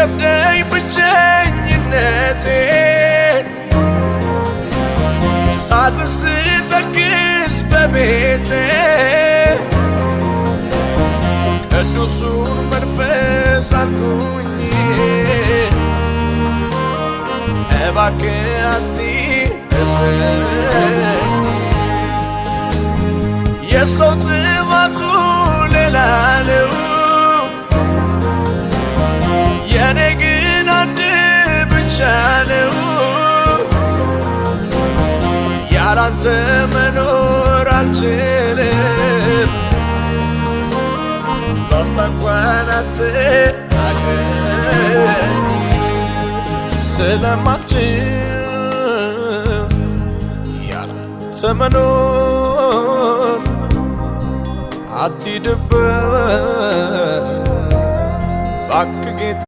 ሲከብደኝ ብቸኝነቴ ሳዝን ስተክዝ በቤቴ ቅዱሱን መንፈስ አልኩኝ እባክህ አትተወኝ የሰው ጥማቱ ሌላ ነው የኔ ግን አንድ ብቻ ነው ያላንተ መኖር አልችልም ላፍታ እንኳን አትራቀኝ ስለማልችል ያላንተ መኖር አትሂድብኝ እባክህ ጌታ